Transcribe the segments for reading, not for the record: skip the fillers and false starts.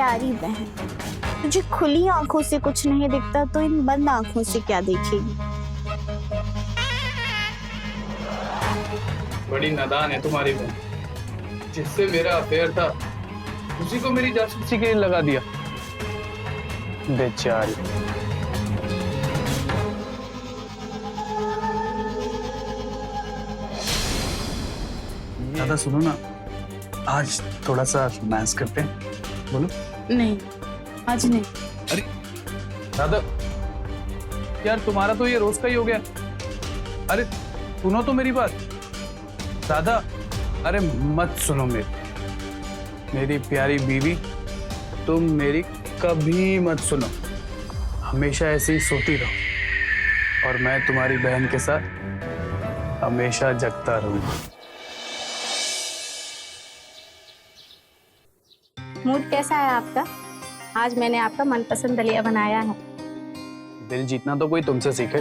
प्यारी बहन, तुझे खुली आंखों से कुछ नहीं दिखता तो इन बंद आंखों से क्या देखेगी? बड़ी नादान है तुम्हारी बहन। जिससे मेरा अफेयर था उसी को मेरी जासूसी के लिए लगा दिया। बेचारी। दादा सुनो ना, आज थोड़ा सा रोमांस करते हैं। बोलो। नहीं, आज नहीं। अरे दादा यार, तुम्हारा तो ये रोज का ही हो गया। अरे सुनो तो मेरी बात दादा। अरे मत सुनो मेरी प्यारी बीवी, तुम मेरी कभी मत सुनो। हमेशा ऐसे ही सोती रहो और मैं तुम्हारी बहन के साथ हमेशा जगता रहूंगा। मूड कैसा है आपका? आज मैंने आपका मनपसंद दलिया बनाया है। दिल जीतना तो कोई तुमसे सीखे।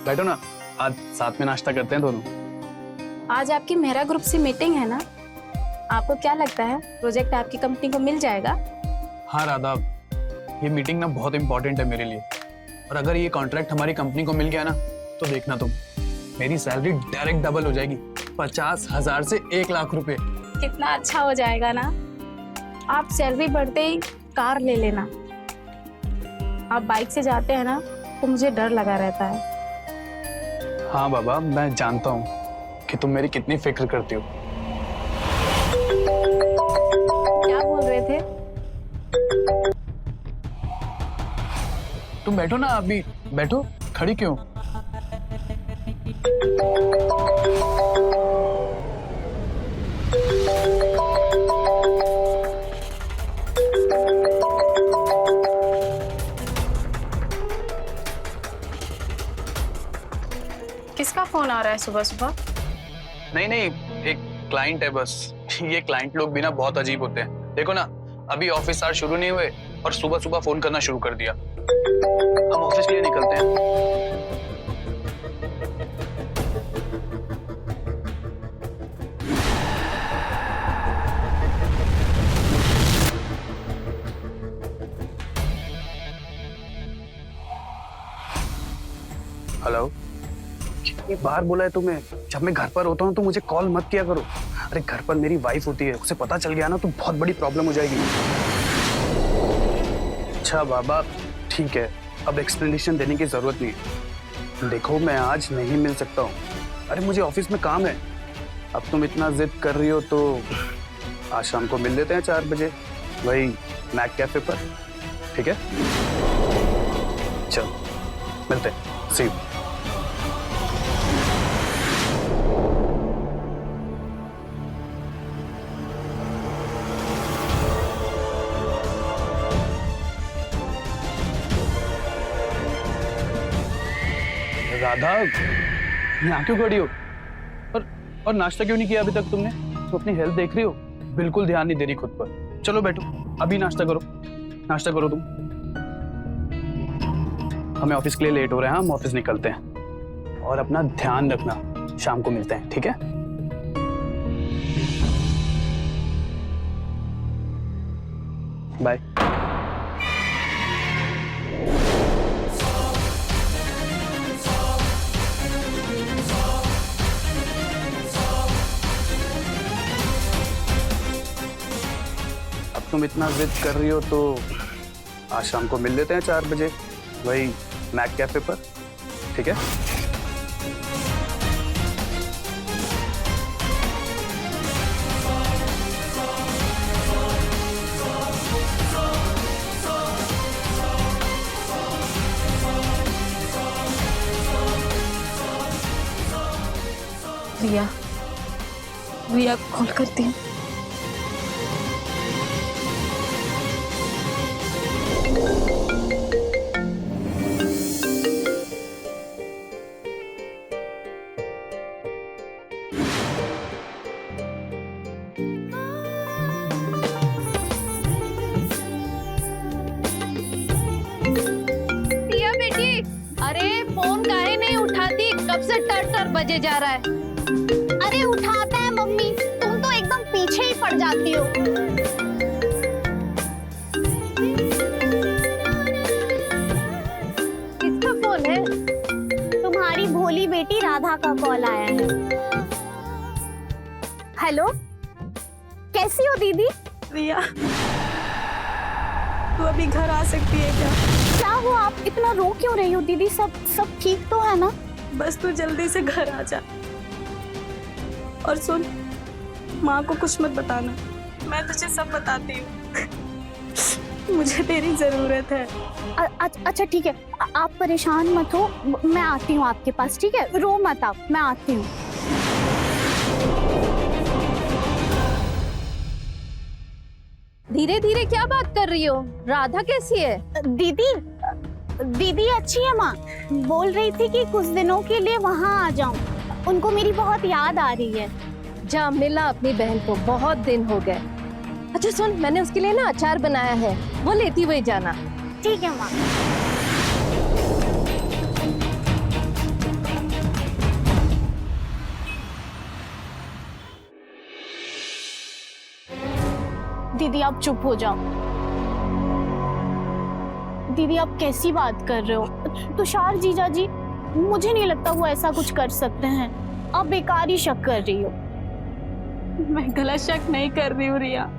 बैठो ना, आज साथ में नाश्ता करते हैं दोनों। आज आपकी मेहरा ग्रुप से मीटिंग है ना? आपको क्या लगता है प्रोजेक्ट आपकी कंपनी को मिल जाएगा? हाँ राधा, ये मीटिंग ना बहुत इंपॉर्टेंट है मेरे लिए। और अगर ये कॉन्ट्रैक्ट हमारी कंपनी को मिल गया ना तो देखना तुम, मेरी सैलरी डायरेक्ट डबल हो जाएगी। 50,000 से 1 लाख रुपए। कितना अच्छा हो जाएगा ना। आप सैलरी बढ़ते ही कार ले लेना। आप बाइक से जाते हैं ना तो मुझे डर लगा रहता है। हाँ बाबा, मैं जानता हूँ कि तुम मेरी कितनी फिक्र करती हो। क्या बोल रहे थे? तुम बैठो ना, अभी बैठो, खड़ी क्यों? किसका फोन आ रहा है सुबह सुबह? नहीं नहीं, एक क्लाइंट है बस। ये क्लाइंट लोग भी ना बहुत अजीब होते हैं। देखो ना, अभी ऑफिस आवर शुरू नहीं हुए और सुबह सुबह फोन करना शुरू कर दिया। हम ऑफिस के लिए निकलते हैं। हेलो, कितनी बार बोला है तुम्हें, जब मैं घर पर होता हूँ तो मुझे कॉल मत किया करो। अरे घर पर मेरी वाइफ होती है, उसे पता चल गया ना तो बहुत बड़ी प्रॉब्लम हो जाएगी। अच्छा बाबा, ठीक है, अब एक्सप्लेनेशन देने की जरूरत नहीं है। देखो मैं आज नहीं मिल सकता हूँ। अरे मुझे ऑफिस में काम है। अब तुम इतना जिद कर रही हो तो आज शाम को मिल लेते हैं 4 बजे, वही मैक कैफे पर। ठीक है, चलो मिलते हैं। सी यू। राधा, यहाँ क्यों खड़ी हो? और नाश्ता क्यों नहीं किया अभी तक तुमने? तो अपनी हेल्थ देख रही हो, बिल्कुल ध्यान नहीं दे रही खुद पर। चलो बैठो, अभी नाश्ता करो। नाश्ता करो तुम। हमें ऑफिस के लिए लेट हो रहे हैं, हम ऑफिस निकलते हैं। और अपना ध्यान रखना, शाम को मिलते हैं, ठीक है? बाय। तुम इतना जिद कर रही हो तो आज शाम को मिल लेते हैं 4 बजे, वही मैक कैफे पर। ठीक है? रिया को कॉल करती हूँ। कब से टर बजे जा रहा है। अरे उठाता है मम्मी, तुम तो एकदम पीछे ही पड़ जाती हो। है? तुम्हारी भोली बेटी राधा का कॉल आया है। हेलो, कैसी हो दीदी? रिया, तू अभी घर आ सकती है क्या? क्या हुआ, आप इतना रो क्यों रही हो दीदी? सब ठीक तो है ना? बस तू जल्दी से घर आ जा। और सुन, माँ को कुछ मत बताना, मैं तुझे सब बताती हूँ। मुझे तेरी जरूरत है। अच्छा ठीक है, आप परेशान मत हो, मैं आती हूँ आपके पास, ठीक है? रो मत आप, मैं आती हूँ। धीरे धीरे क्या बात कर रही हो? राधा कैसी है? दीदी अच्छी है माँ। बोल रही थी कि कुछ दिनों के लिए वहाँ आ जाऊँ, उनको मेरी बहुत याद आ रही है। जा मिला अपनी बहन को, बहुत दिन हो गए। अच्छा सुन, मैंने उसके लिए ना अचार बनाया है, वो लेती हुई जाना। ठीक है माँ। दीदी आप चुप हो जाओ। दीदी आप कैसी बात कर रहे हो? तुषार जीजा जी, मुझे नहीं लगता वो ऐसा कुछ कर सकते हैं। आप बेकार ही शक कर रही हो। मैं गलत शक नहीं कर रही हूँ रिया,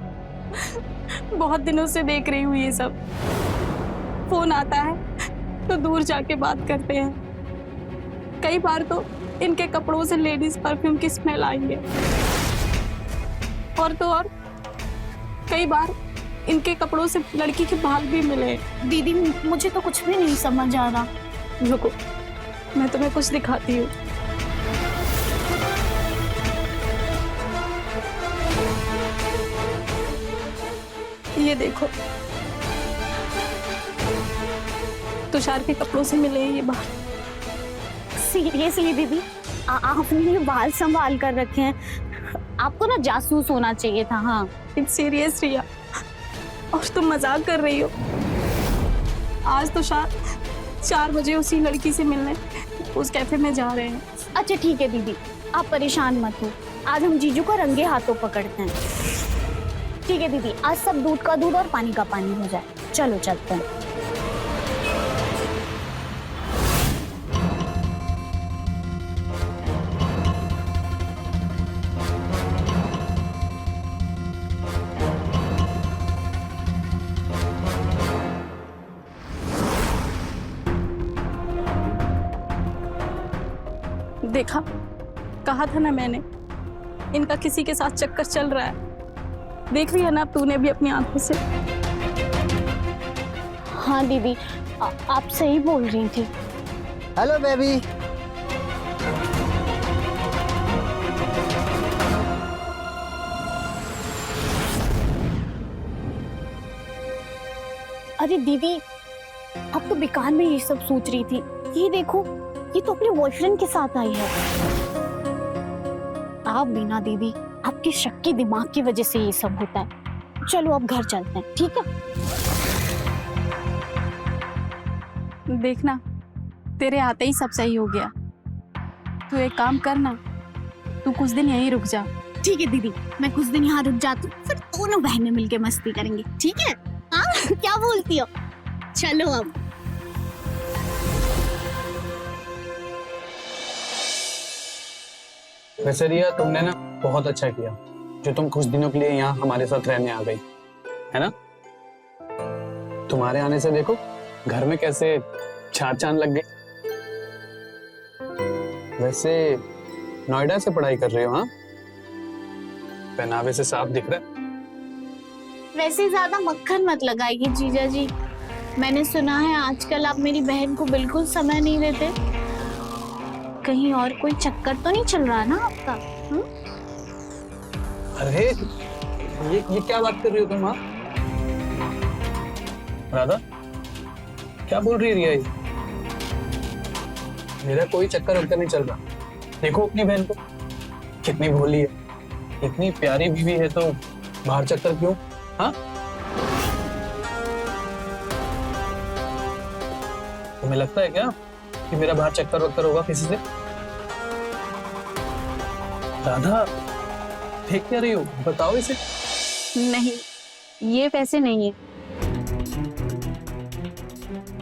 बहुत दिनों से देख रही हूँ ये सब। फोन आता है तो दूर जाके बात करते हैं। कई बार तो इनके कपड़ों से लेडीज परफ्यूम की स्मेल आई है। और तो और कई बार इनके कपड़ों से लड़की के बाल भी मिले। दीदी मुझे तो कुछ भी नहीं समझ आ रहा। रुको, मैं तुम्हें कुछ दिखाती हूँ। ये देखो, तुषार के कपड़ों से मिले हैं ये बाल। सीरियसली दीदी, आपने ये बाल संभाल कर रखे हैं। आपको ना जासूस होना चाहिए था। हाँ इट्स सीरियस रिया, और तुम मजाक कर रही हो। आज तुषार 4 बजे उसी लड़की से मिलने उस कैफे में जा रहे हैं। अच्छा ठीक है दीदी, आप परेशान मत हो। आज हम जीजू को रंगे हाथों पकड़ते हैं। ठीक है दीदी, आज सब दूध का दूध और पानी का पानी हो जाए। चलो चलते हैं। देखा, कहा था ना मैंने, इनका किसी के साथ चक्कर चल रहा है। देख रही है ना तूने भी अपनी आंखों से। हाँ दीदी, आप सही बोल रही थी। Hello baby. अरे दीदी, अब तो बेकार में ये सब सोच रही थी। ये देखो, ये तो अपने बॉयफ्रेंड के साथ आई है। आप भी ना दीदी, आपके शक के दिमाग की वजह से ये सब होता है। चलो अब घर चलते हैं, ठीक है? देखना, तेरे आते ही सब सही हो गया। तू एक काम करना, तू कुछ दिन यहीं रुक जा। ठीक है दीदी, मैं कुछ दिन यहाँ रुक जाती हूँ, फिर दोनों बहनें मिलके मस्ती करेंगे, ठीक है? हाँ क्या बोलती हो? चलो अब। वैसे रिया, तुमने ना बहुत अच्छा किया जो तुम कुछ दिनों के लिए यहाँ हमारे साथ रहने आ गई, है ना? तुम्हारे आने से देखो घर में कैसे चार चांद लग गए। वैसे नोएडा से पढ़ाई कर रही हो? हाँ, पहनावे से साफ दिख रहा है। वैसे ज्यादा मक्खन मत लगाइए जीजा जी। मैंने सुना है आजकल आप मेरी बहन को बिल्कुल समय नहीं देते। कहीं और कोई चक्कर तो नहीं चल रहा ना आपका? अरे ये क्या बात कर रही हो तुम? हाँ राधा, क्या बोल रही है रिया? मेरा कोई चक्कर वक्कर नहीं चल रहा। देखो अपनी बहन को, कितनी भोली है, इतनी प्यारी बीवी है, तो बाहर चक्कर क्यों? हाँ, तुम्हें लगता है क्या कि मेरा बाहर चक्कर वक्कर होगा किसी से? राधा, फेंक क्या रही हो? बताओ इसे। नहीं, ये वैसे नहीं है।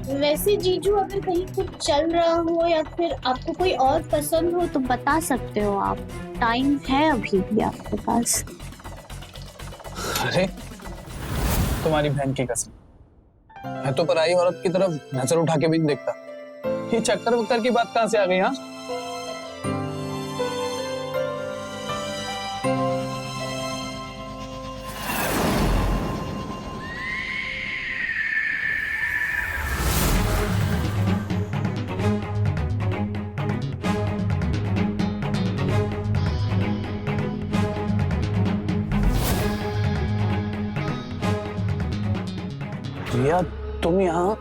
वैसे जीजू अगर कहीं कुछ चल रहा हो या फिर आपको कोई और पसंद हो तो बता सकते हो आप, टाइम है अभी भी आपके पास। अरे तुम्हारी बहन की कसम, मैं तो पराई औरत की तरफ नजर उठा के भी नहीं देखता। ये चक्कर वक्कर की बात कहां से आ गई? हाँ, रिया तुम यहाँ?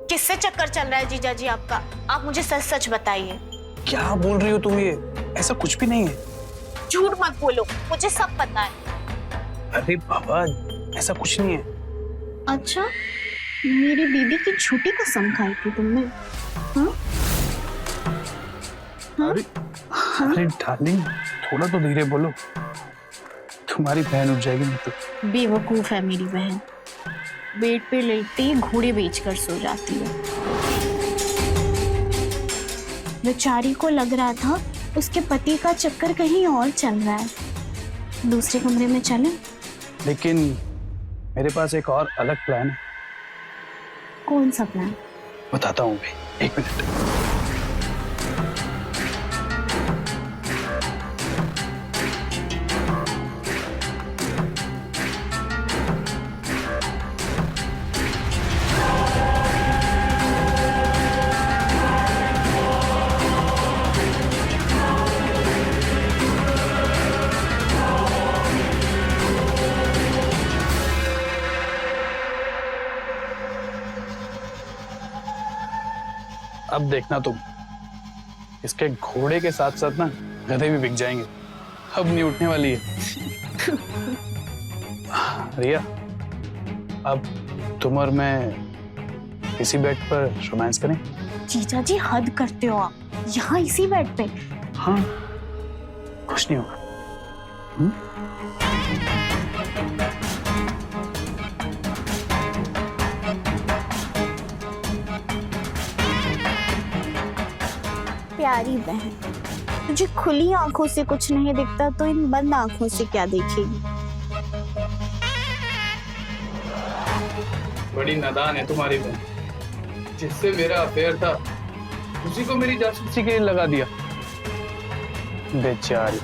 किससे चक्कर चल रहा है जीजा जी आपका? आप मुझे सच सच बताइए। क्या बोल रही हो तुम? ये ऐसा कुछ भी नहीं है। झूठ मत बोलो, मुझे सब पता है। अरे बाबा, ऐसा कुछ नहीं है। अच्छा, मेरी दीदी की झूठी कसम खाई थी तुमने? हाँ? अरे अरे डार्लिंग, थोड़ा तो धीरे बोलो, तुम्हारी बहन उठ जाएगी नहीं तो। बेवकूफ है मेरी बहन, बेड पे लेटती ही घोड़े बेचकर सो जाती है। बेचारी को लग रहा था उसके पति का चक्कर कहीं और चल रहा है। दूसरे कमरे में चलें? लेकिन मेरे पास एक और अलग प्लान है। कौन सा प्लान? बताता हूँ भाई, एक मिनट। अब देखना तुम, इसके घोड़े के साथ साथ ना गधे भी बिक जाएंगे। अब नहीं उठने वाली है। रिया, अब तुम और मैं इसी बेड पर रोमांस करें? जीजा जी हद करते हो आप, यहाँ इसी बेड पे? हाँ, कुछ नहीं होगा। प्यारी बहन, तुझे खुली आंखों से कुछ नहीं दिखता तो इन बंद आंखों से क्या देखेगी? बड़ी नादान है तुम्हारी बहन। जिससे मेरा अफेयर था उसी को मेरी जासूसी के लिए लगा दिया। बेचारी।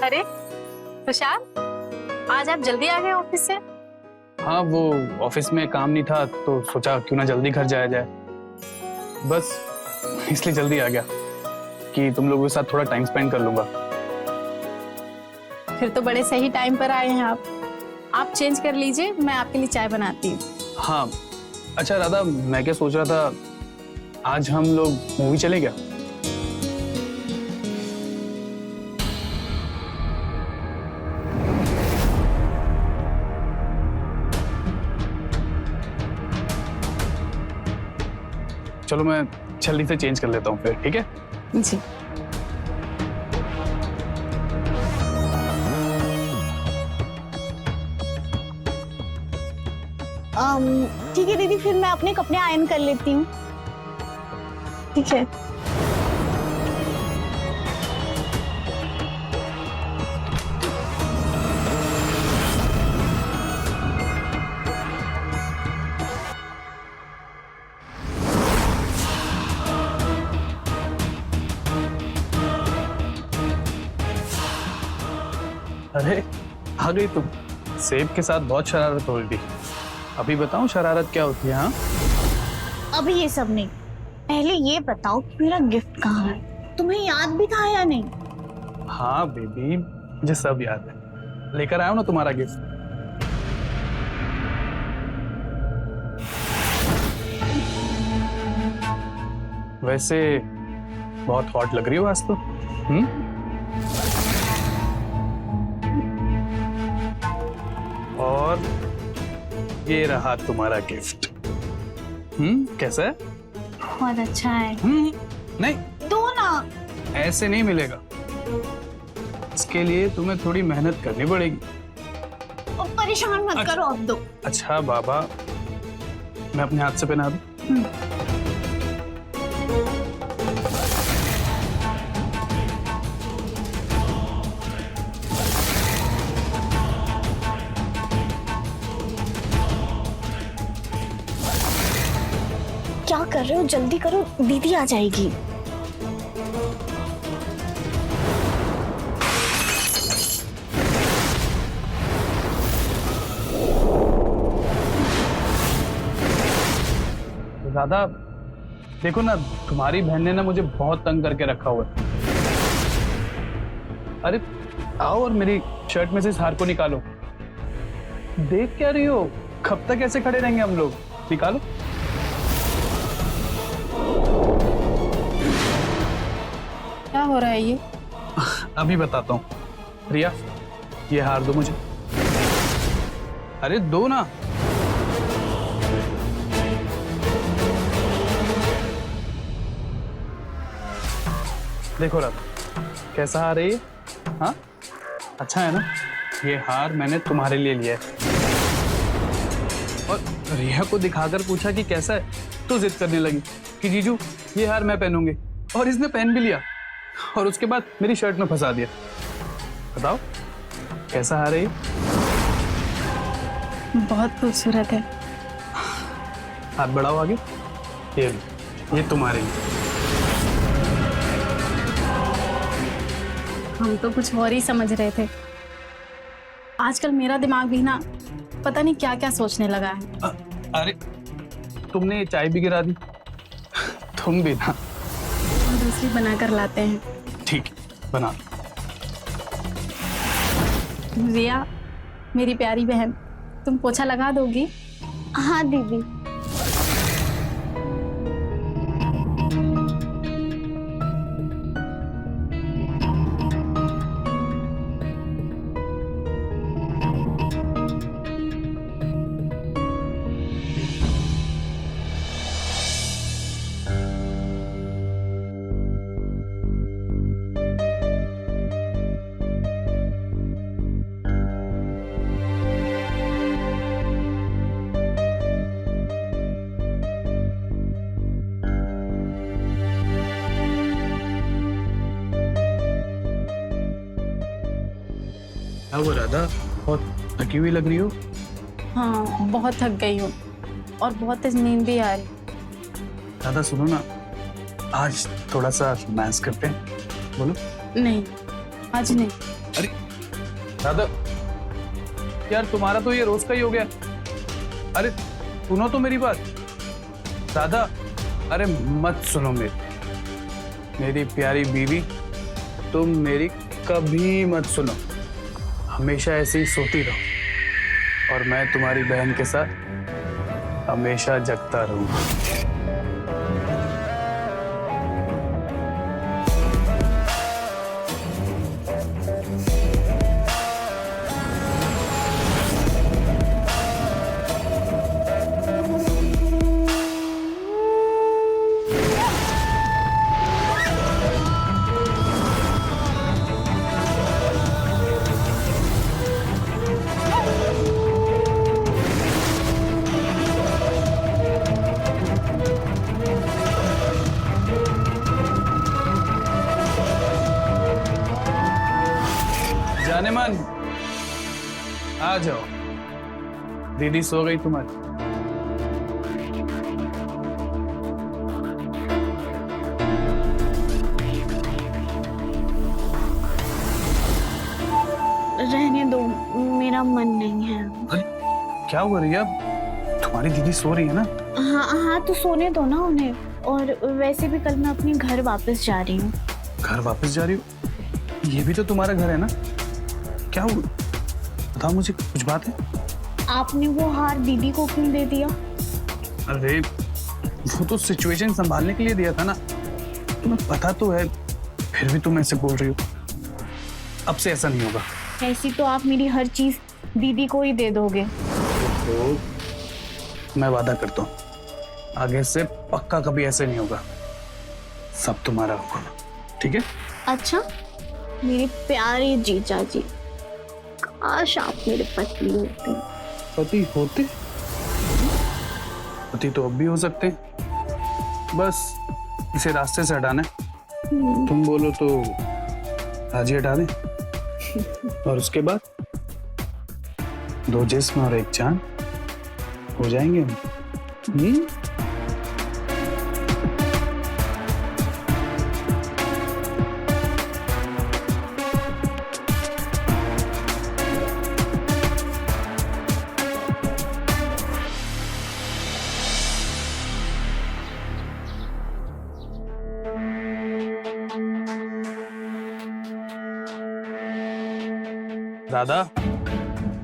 अरे तुषार, आज आप जल्दी आ गए ऑफिस से? हाँ, वो ऑफिस में काम नहीं था तो सोचा क्यों ना जल्दी घर जाया जाए, बस इसलिए जल्दी आ गया कि तुम लोगों के साथ थोड़ा टाइम स्पेंड कर लूंगा। फिर तो बड़े सही टाइम पर आए हैं आप चेंज कर लीजिए, मैं आपके लिए चाय बनाती हूँ। हाँ, अच्छा राधा, मैं क्या सोच रहा था, आज हम लोग मूवी चले क्या? चलो मैं जल्दी से चेंज कर लेता हूँ फिर, ठीक है? जी। ठीक है दीदी, फिर मैं अपने कपड़े आयरन कर लेती हूँ। ठीक है। अरे आ गई तुम। सेब के साथ बहुत शरारत हो रही थी। अभी बताऊं शरारत क्या होती है? हाँ, अभी ये सब नहीं, पहले ये बताओ कि मेरा गिफ्ट कहाँ है? तुम्हें याद भी था या नहीं? हाँ बेबी, मुझे सब याद है। लेकर आया हूं ना तुम्हारा गिफ्ट। वैसे बहुत हॉट लग रही हो आज तो। और ये रहा तुम्हारा गिफ्ट। कैसा है? बहुत अच्छा है। नहीं, दो ना। ऐसे नहीं मिलेगा। इसके लिए तुम्हें थोड़ी मेहनत करनी पड़ेगी। और परेशान मत करो, अब दो। अच्छा बाबा, मैं अपने हाथ से पहना दूं? क्या कर रहे हो? जल्दी करो, दीदी आ जाएगी। दादा देखो ना, तुम्हारी बहन ने ना मुझे बहुत तंग करके रखा हुआ है। अरे आओ और मेरी शर्ट में से इस हार को निकालो। देख क्या रही हो? कब तक ऐसे खड़े रहेंगे हम लोग? निकालो। क्या हो रहा है ये? अभी बताता हूँ। रिया, ये हार दो मुझे। अरे दो ना। देखो राधा, कैसा हार है ये? हाँ, अच्छा है ना? ये हार मैंने तुम्हारे लिए लिया है। और रिया को दिखाकर पूछा कि कैसा है, तो जिद करने लगी कि जीजू ये हार मैं पहनूंगी। और इसने पहन भी लिया और उसके बाद मेरी शर्ट में फंसा दिया। बताओ कैसा हार है ये? बहुत खूबसूरत है। हाथ बढ़ाओ आगे। ये लो, ये तुम्हारे लिए। हम तो कुछ और ही समझ रहे थे। आजकल मेरा दिमाग भी ना पता नहीं क्या क्या सोचने लगा है। अरे तुमने ये चाय भी गिरा दी। तुम भी ना। हम दूसरी बनाकर लाते हैं। ठीक है, बना लो। रिया, मेरी प्यारी बहन, तुम पोछा लगा दोगी? हाँ दीदी। क्या हुआ राधा, बहुत थकी हुई लग रही हो? हाँ, बहुत थक गई हूँ और बहुत तेज नींद भी आ रही। राधा सुनो ना, आज थोड़ा सा रोमांस करते हैं। बोलो। नहीं, आज नहीं। अरे राधा यार, तुम्हारा तो ये रोज का ही हो गया। अरे सुनो तो मेरी बात। राधा, अरे मत सुनो मेरी प्यारी बीवी, तुम मेरी कभी मत सुनो। हमेशा ऐसे ही सोती रहो और मैं तुम्हारी बहन के साथ हमेशा जगता रहूंगा। जाने मन, आ जाओ। दीदी सो गई तुम्हारी। रहने दो, मेरा मन नहीं है। अरे क्या हुआ रिया, तुम्हारी दीदी सो रही है ना? हाँ हाँ, तो सोने दो ना उन्हें। और वैसे भी कल मैं अपने घर वापस जा रही हूँ। घर वापस जा रही हो? ये भी तो तुम्हारा घर है ना? क्या हुआ, बताओ मुझे, कुछ बात है? आपने वो हार दीदी को क्यों दे दिया? अरे वो तो सिचुएशन संभालने के लिए दिया था ना, तुम्हें पता तो है, फिर भी तुम ऐसे बोल रही हो। अब से ऐसा नहीं होगा। ऐसी तो आप मेरी हर चीज दीदी को ही दे दोगे। तो मैं वादा करता हूँ, आगे से पक्का कभी ऐसे नहीं होगा। सब तुम्हारा होगा, ठीक है? अच्छा मेरे प्यारे जीजा जी, काश आप मेरे पति होते। पति होते? पति तो अब भी हो सकते हैं, बस इसे रास्ते से हटाना है। तुम बोलो तो आज ही हटा दें, और उसके बाद 2 जिस्म और 1 जान हो जाएंगे हम। दादा,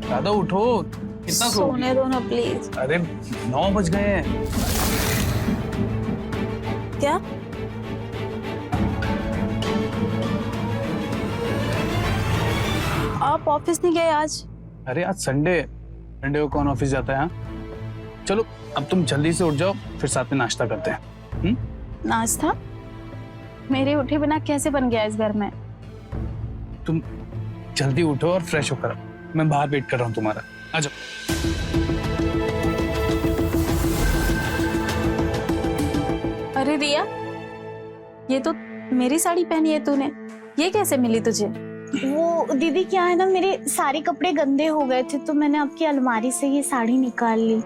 दादा उठो, कितना सोने दो ना प्लीज। अरे 9 बज गए हैं। क्या? आप ऑफिस नहीं गए आज? अरे आज संडे को कौन ऑफिस जाता है? हाँ चलो अब तुम जल्दी से उठ जाओ, फिर साथ में नाश्ता करते हैं। नाश्ता मेरे उठे बिना कैसे बन गया इस घर में? तुम जल्दी उठो और फ्रेश होकर आओ, मैं बाहर वेट कर रहा हूँ तुम्हारा। आ जाओ। अरे रिया, ये तो मेरी साड़ी पहनी है तूने, ये कैसे मिली तुझे? वो दीदी क्या है ना, मेरे सारे कपड़े गंदे हो गए थे तो मैंने आपकी अलमारी से ये साड़ी निकाल ली।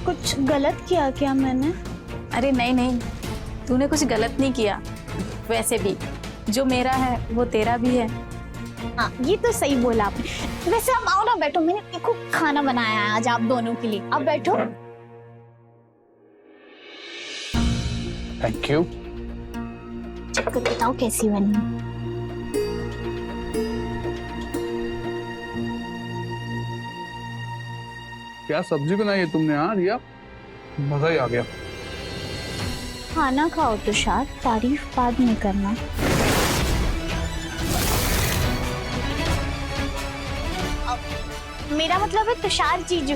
कुछ गलत किया क्या मैंने? अरे नहीं नहीं, तूने कुछ गलत नहीं किया। वैसे भी जो मेरा है वो तेरा भी है। हाँ ये तो सही बोला आपने। वैसे आप आओ ना, बैठो, मैंने देखो खाना बनाया है आज आप दोनों के लिए, आप बैठो। Thank you. चक्कर बताओ कैसी बनी? क्या सब्जी बनाई है तुमने? हाँ रिया, मजा ही आ गया। खाना खाओ तुषार, तारीफ बाद में करना। मेरा मतलब है तुषार जीजू।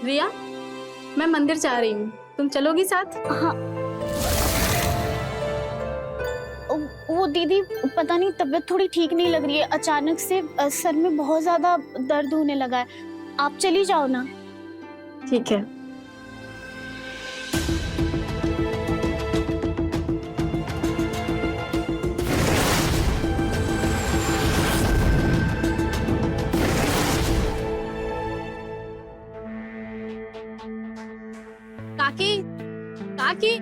रिया, मैं मंदिर जा रही हूँ, तुम चलोगी साथ? हाँ वो दीदी पता नहीं तबीयत थोड़ी ठीक नहीं लग रही है, अचानक से सर में बहुत ज्यादा दर्द होने लगा है, आप चली जाओ ना। ठीक है। काकी, काकी,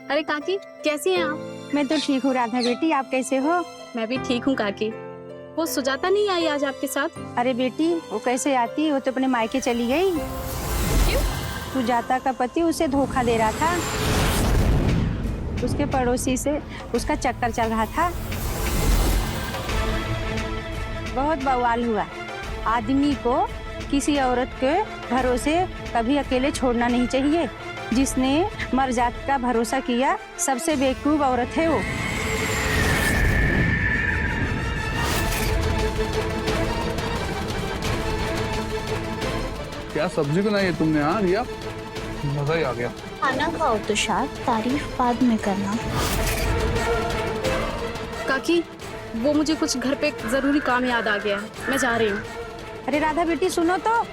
अरे काकी कैसी हैं आप? मैं तो ठीक हूँ राधा बेटी, आप कैसे हो? मैं भी ठीक हूँ काकी। वो सुजाता नहीं आई आज आपके साथ? अरे बेटी वो कैसे आती, वो तो अपने मायके चली गई। क्यों? सुजाता का पति उसे धोखा दे रहा था, उसके पड़ोसी से उसका चक्कर चल रहा था। बहुत बवाल हुआ। आदमी को किसी औरत के भरोसे कभी अकेले छोड़ना नहीं चाहिए। जिसने मर जात का भरोसा किया सबसे बेवकूफ औरत है वो। क्या सब्जी बनाई है तुमने? हाँ रिया, मजा ही आ गया। खाना खाओ तुषार, तारीफ बाद में करना। काकी वो मुझे कुछ घर पे जरूरी काम याद आ गया है, मैं जा रही हूँ। अरे राधा बेटी सुनो तो।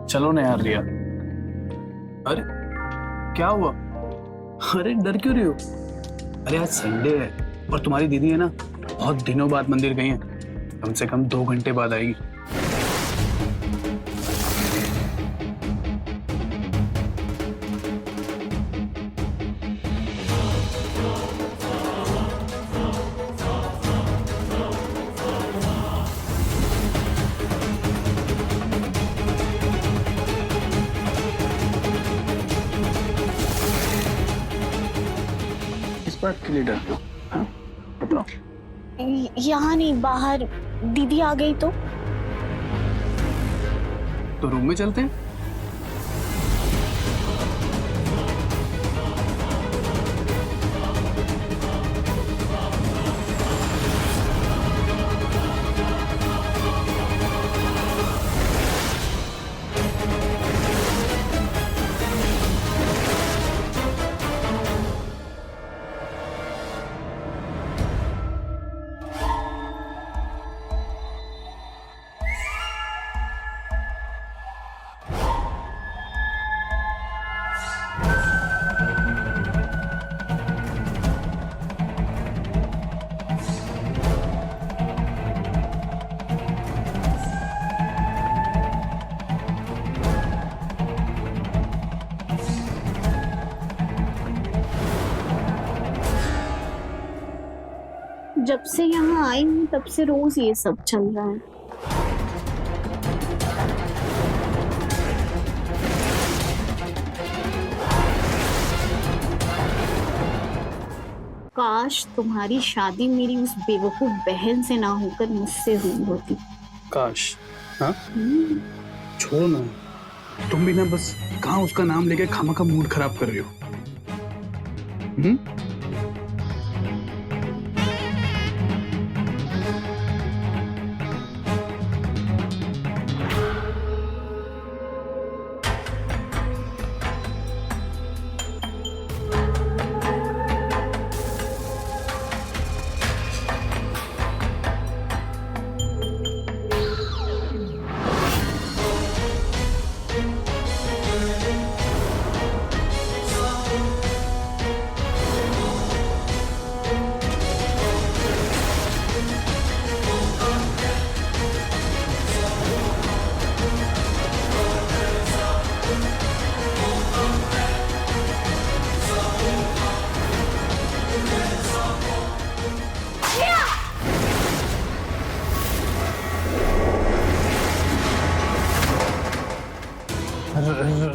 चलो ना यार रिया। अरे क्या हुआ? अरे डर क्यों रही हो? अरे आज संडे है और तुम्हारी दीदी है ना, बहुत दिनों बाद मंदिर गई है, कम से कम 2 घंटे बाद आएगी। बात के लिए डर रहे हो? हाँ? बताओ। यहाँ नहीं, बाहर दीदी आ गई तो रूम में चलते हैं। जब से यहाँ आई हूँ तब से रोज ये सब चल रहा है। काश तुम्हारी शादी मेरी उस बेवकूफ बहन से ना होकर मुझसे हुई होती। काश। हाँ, छोड़ो ना, तुम भी ना बस कहाँ उसका नाम लेके खामा का मूड खराब कर रही हो।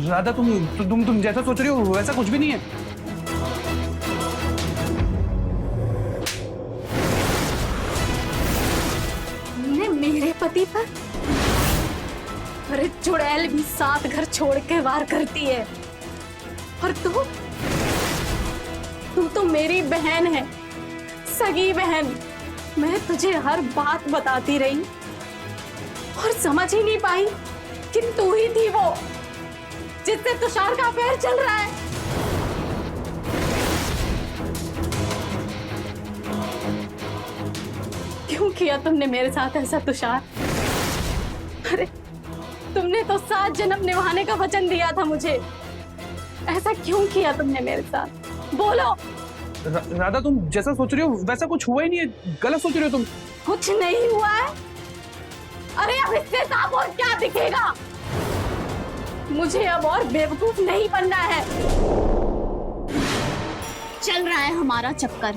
राधा, तुम जैसा सोच रही हो वैसा कुछ भी नहीं है। तुमने मेरे पति पर? अरे चुड़ैल भी 7 घर छोड़ के वार करती है, और तू तो मेरी बहन है, सगी बहन। मैं तुझे हर बात बताती रही और समझ ही नहीं पाई कि तू ही थी वो जिससे तुषार का अफेयर चल रहा है। क्यों किया तुमने मेरे साथ ऐसा तुषार? अरे तुमने तो 7 जन्म निभाने का वचन दिया था मुझे। ऐसा क्यों किया तुमने मेरे साथ? बोलो। राधा, तुम जैसा सोच रही हो वैसा कुछ हुआ ही नहीं है, गलत सोच रही हो तुम। कुछ नहीं हुआ है? अरे अब इससे साफ और क्या दिखेगा? मुझे अब और बेवकूफ नहीं बनना है। चल रहा है हमारा चक्कर।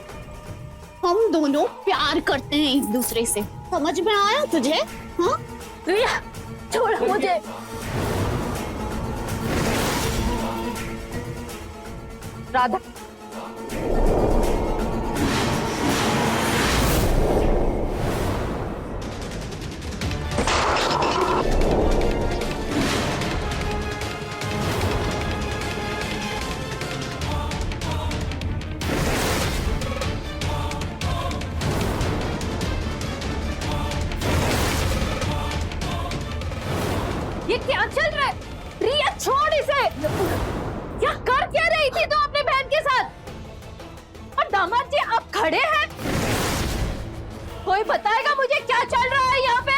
हम दोनों प्यार करते हैं एक दूसरे से, समझ में आया तुझे? हाँ रिया, छोड़ मुझे। राधा, ये क्या चल रहा है? रिया छोड़ इसे। क्या कर क्या रही थी तू अपने बहन के साथ? और दामाद जी अब खड़े हैं। कोई बताएगा मुझे क्या चल रहा है यहाँ पे?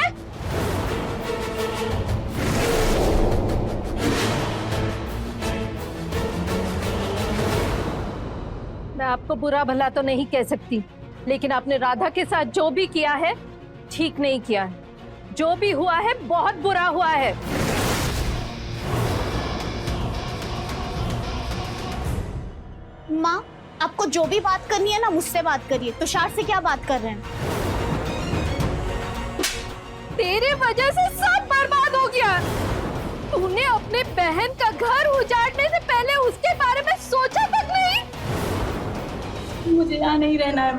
मैं आपको बुरा भला तो नहीं कह सकती, लेकिन आपने राधा के साथ जो भी किया है ठीक नहीं किया है। जो भी हुआ है बहुत बुरा हुआ है। माँ, आपको जो भी बात करनी है ना मुझसे बात करिए। तुषार से क्या बात कर रहे हैं? तेरे वजह से सब बर्बाद हो गया। तूने अपने बहन का घर उजाड़ने से पहले उसके बारे में सोचा तक नहीं। मुझे यहाँ नहीं रहना है,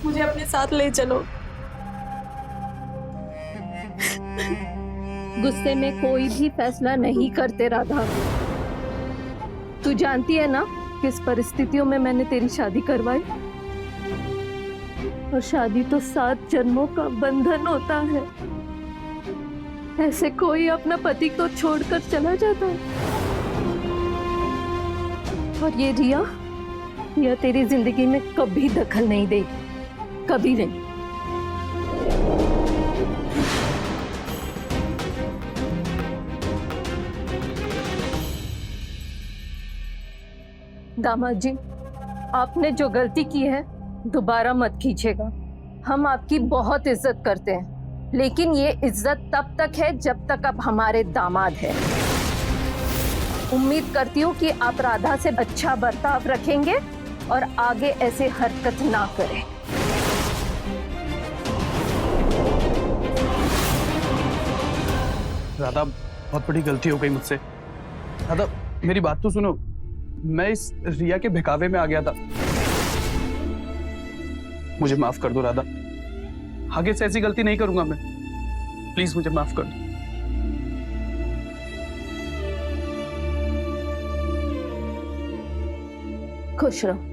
मुझे अपने साथ ले चलो। गुस्से में कोई भी फैसला नहीं करते राधा। तू जानती है ना किस परिस्थितियों में मैंने तेरी शादी करवाई, और शादी तो 7 जन्मों का बंधन होता है। ऐसे कोई अपना पति को छोड़कर चला जाता है? और ये रिया तेरी जिंदगी में कभी दखल नहीं देगी, कभी नहीं। दामाद जी, आपने जो गलती की है दोबारा मत कीजिएगा। हम आपकी बहुत इज्जत करते हैं, लेकिन ये इज्जत तब तक है जब तक आप हमारे दामाद हैं। उम्मीद करती हूँ कि आप राधा से अच्छा बर्ताव रखेंगे और आगे ऐसे हरकत ना करें। राधा, बहुत बड़ी गलती हो गई मुझसे। राधा, मेरी बात तो सुनो। मैं इस रिया के बहकावे में आ गया था। मुझे माफ कर दो राधा, आगे से ऐसी गलती नहीं करूंगा मैं। प्लीज मुझे माफ कर दो। खुश रहो।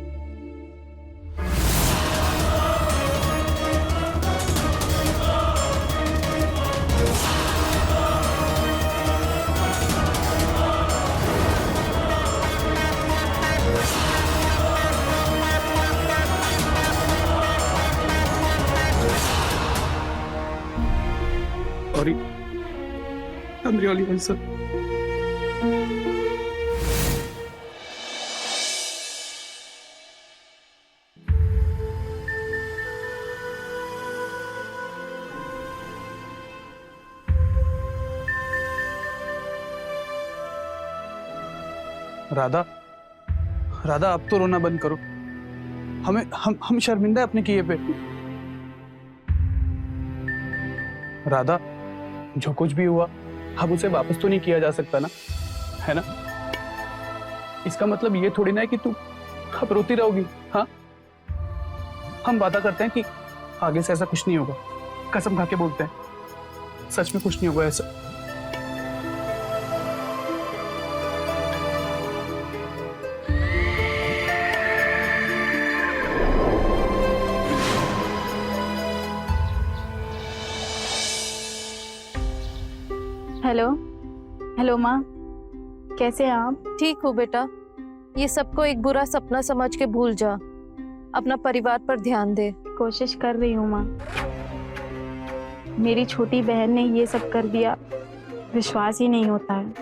Sorry, I'm really sorry. Radha, Radha अब तो रोना बंद करो। हम शर्मिंदा है अपने किए पे। राधा, जो कुछ भी हुआ अब उसे वापस तो नहीं किया जा सकता ना, है ना? इसका मतलब ये थोड़ी ना है कि तू अब रोती रहोगी। हाँ, हम वादा करते हैं कि आगे से ऐसा कुछ नहीं होगा। कसम खा के बोलते हैं, सच में कुछ नहीं होगा ऐसा। हेलो माँ, कैसे हैं आप? ठीक हो बेटा, ये सबको एक बुरा सपना समझ के भूल जा। अपना परिवार पर ध्यान दे। कोशिश कर रही हूँ माँ। मेरी छोटी बहन ने ये सब कर दिया, विश्वास ही नहीं होता है,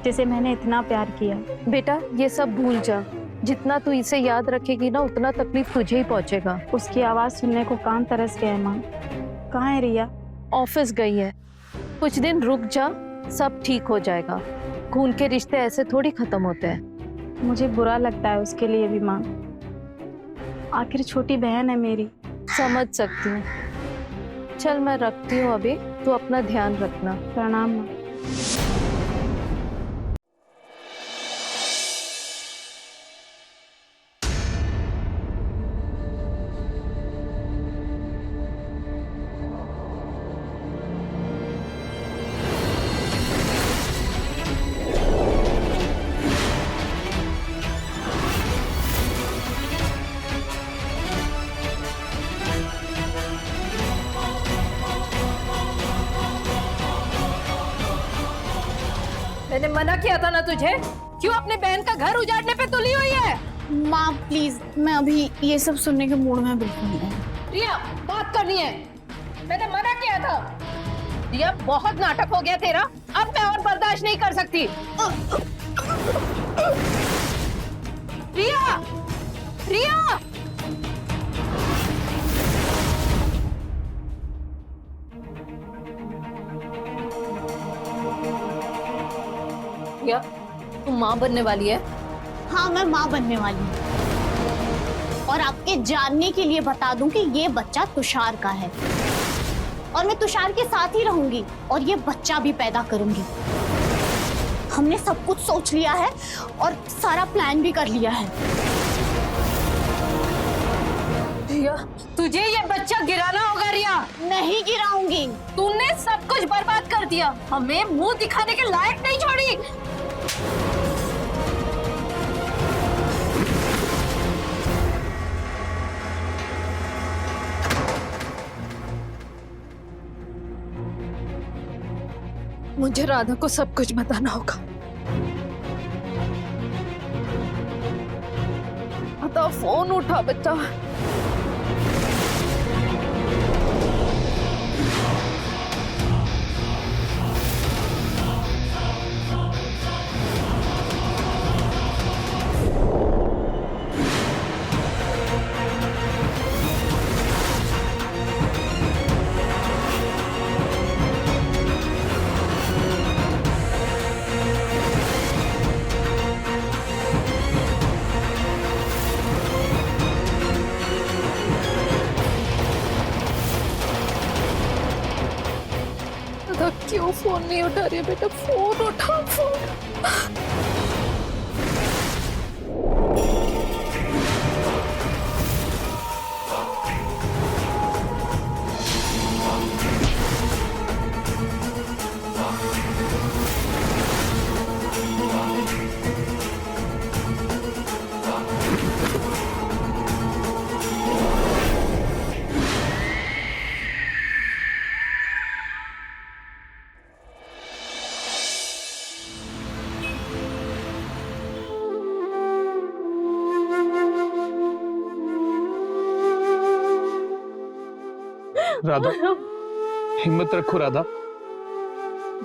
जिसे मैंने इतना प्यार किया। बेटा ये सब भूल जा। जितना तू इसे याद रखेगी ना, उतना तकलीफ तुझे ही पहुंचेगा। उसकी आवाज सुनने को कान तरस गया है माँ। कहाँ है रिया? ऑफिस गई है। कुछ दिन रुक जा, सब ठीक हो जाएगा। खून के रिश्ते ऐसे थोड़ी खत्म होते हैं। मुझे बुरा लगता है उसके लिए भी माँ। आखिर छोटी बहन है मेरी। समझ सकती हूँ। चल मैं रखती हूँ अभी, तू अपना ध्यान रखना। प्रणाम माँ। मैंने मना किया था ना तुझे? क्यों अपने बहन का घर उजाड़ने पे तुली हुई है? माँ प्लीज, मैं अभी ये सब सुनने के मूड में बिल्कुल नहीं हूँ। रिया, बात करनी है। मैंने मना किया था। रिया, बहुत नाटक हो गया तेरा। अब मैं और बर्दाश्त नहीं कर सकती। रिया, रिया, रिया, तू माँ बनने वाली है? हाँ, मैं माँ बनने वाली हूँ। और आपके जानने के लिए बता दूं कि ये बच्चा तुषार का है, और मैं तुषार के साथ ही रहूंगी और ये बच्चा भी पैदा करूंगी। हमने सब कुछ सोच लिया है और सारा प्लान भी कर लिया है। रिया, तुझे ये बच्चा गिराना होगा रिया। नहीं गिराऊंगी। तूने सब कुछ बर्बाद कर दिया, हमें मुंह दिखाने के लायक नहीं छोड़ी। मुझे राधा को सब कुछ बताना होगा। राधा फोन उठा बेटा। राधा क्यों फोन नहीं उठा रही है बेटा? फोन उठा, फोन। राधा, हिम्मत रखो राधा,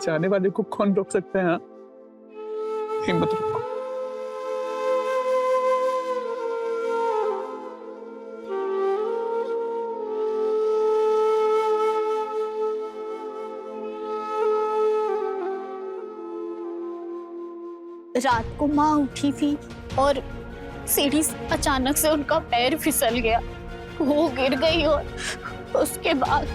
जाने वाले को कौन रोक सकता है? हाँ? हिम्मत रखो। रात को माँ उठी थी और सीढ़ी से अचानक से उनका पैर फिसल गया, वो गिर गई और उसके बाद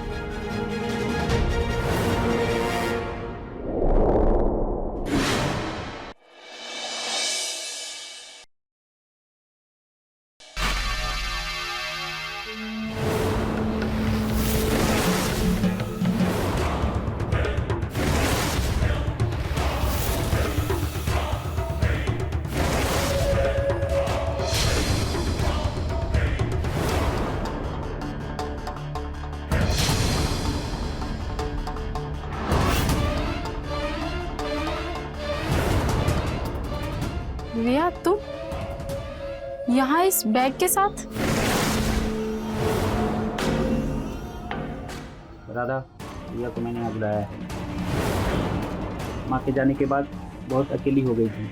रिया, तुम यहाँ इस बैग के साथ? राधा, रिया को मैंने यहाँ बुलाया है। माँ के जाने के बाद बहुत अकेली हो गई थी,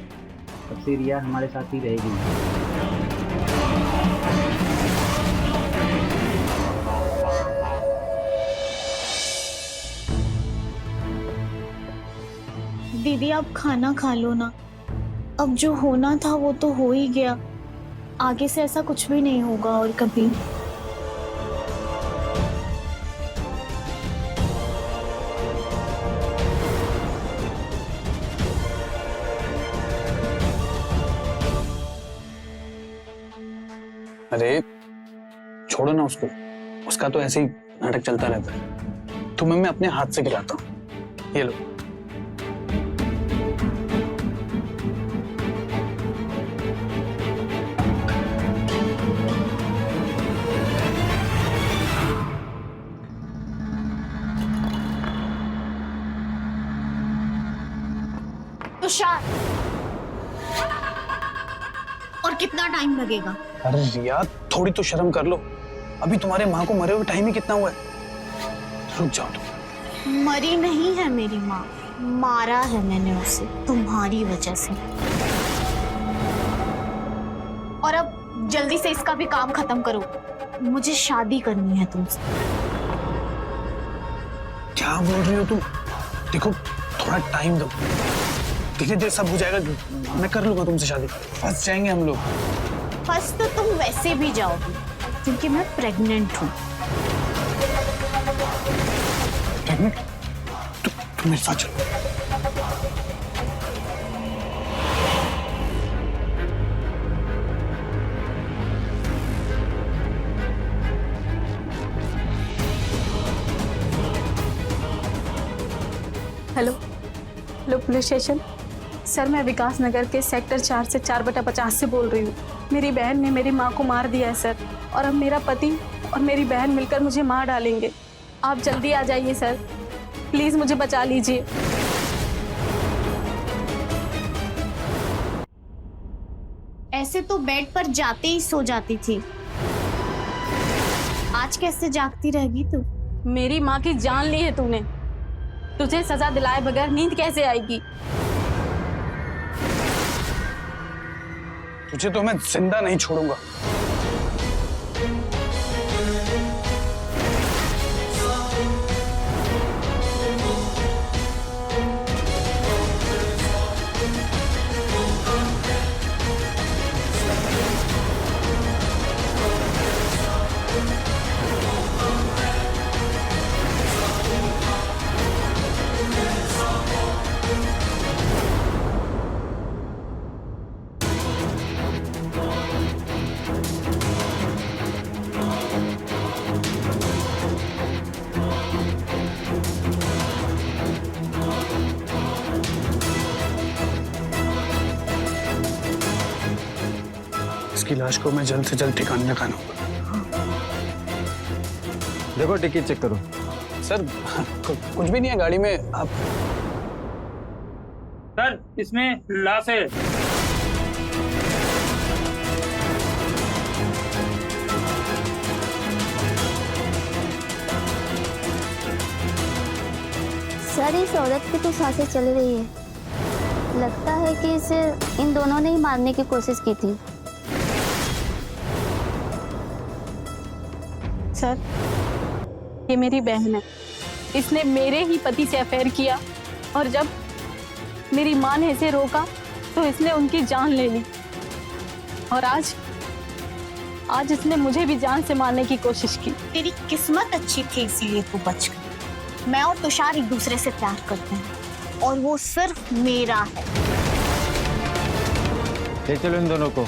तब से रिया हमारे साथ ही रहेगी। दीदी आप खाना खा लो ना, अब जो होना था वो तो हो ही गया, आगे से ऐसा कुछ भी नहीं होगा और कभी। अरे छोड़ो ना उसको, उसका तो ऐसे ही नाटक चलता रहता है। तुम्हें मैं अपने हाथ से गिराता हूँ, ये लो। तुषार, और कितना टाइम लगेगा? अरे रिया, थोड़ी तो शर्म कर लो, अभी तुम्हारे माँ को मरे हुए टाइम ही कितना हुआ है। रुक जाओ तुम। मरी नहीं है मेरी माँ, मारा है मैंने उसे तुम्हारी वजह से। और अब जल्दी से इसका भी काम खत्म करो, मुझे शादी करनी है तुमसे। क्या बोल रही हो तुम? देखो थोड़ा टाइम दो, धीरे धीरे सब हो जाएगा, मैं कर लूंगा तुमसे शादी। फंस जाएंगे हम लोग। फंस तो तुम वैसे भी जाओगी, क्योंकि मैं प्रेग्नेंट हूँ। प्रेग्नेंट? तुम मेरे साथ चलो। Hello hello police station. Sir मैं विकास नगर के सेक्टर 4 से 4/50 से बोल रही हूँ। मेरी बहन ने मेरी माँ को मार दिया है सर, और अब मेरा पति और मेरी बहन मिलकर मुझे मार डालेंगे। आप जल्दी आ जाइए सर, प्लीज मुझे बचा लीजिए। ऐसे तो बेड पर जाते ही सो जाती थी, आज कैसे जागती रहेगी तू? मेरी माँ की जान ली है तूने, तुझे सजा दिलाए बगैर नींद कैसे आएगी? तुझे तो मैं जिंदा नहीं छोड़ूंगा। इसकी लाश को मैं जल्द से जल्द ठिकाने लगाना होगा। देखो टिकट चेक करो। सर कुछ भी नहीं है गाड़ी में। आप सर इसमें लाश है। सर इस औरत की तो सांसें चल रही है, लगता है कि इसे इन दोनों ने ही मारने की कोशिश की थी। सर ये मेरी बहन है, इसने मेरे ही पति से अफेयर किया, और जब मेरी माँ ने इसे रोका तो इसने उनकी जान ले ली, और आज इसने मुझे भी जान से मारने की कोशिश की। तेरी किस्मत अच्छी थी इसलिए तू बच गई। मैं और तुषार एक दूसरे से प्यार करते हैं, और वो सिर्फ मेरा है। ले चलो इन दोनों को।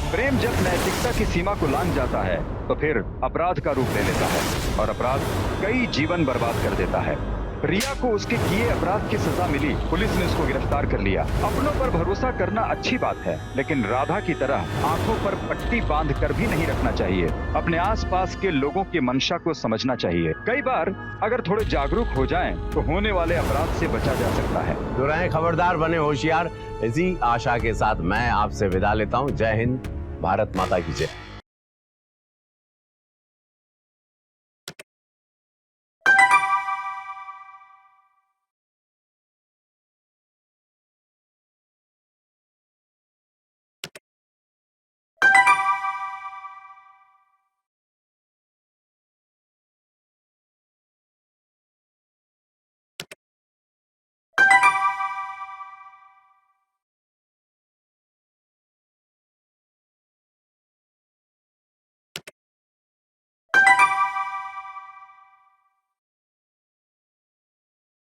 प्रेम जब नैतिकता की सीमा को लांघ जाता है तो फिर अपराध का रूप ले लेता है, और अपराध कई जीवन बर्बाद कर देता है। रिया को उसके किए अपराध की सजा मिली, पुलिस ने उसको गिरफ्तार कर लिया। अपनों पर भरोसा करना अच्छी बात है, लेकिन राधा की तरह आंखों पर पट्टी बांध कर भी नहीं रखना चाहिए। अपने आसपास के लोगों की मंशा को समझना चाहिए। कई बार अगर थोड़े जागरूक हो जाएं, तो होने वाले अपराध से बचा जा सकता है। तो रहें खबरदार, बने होशियार। इसी आशा के साथ मैं आपसे विदा लेता हूँ। जय हिंद, भारत माता की जय।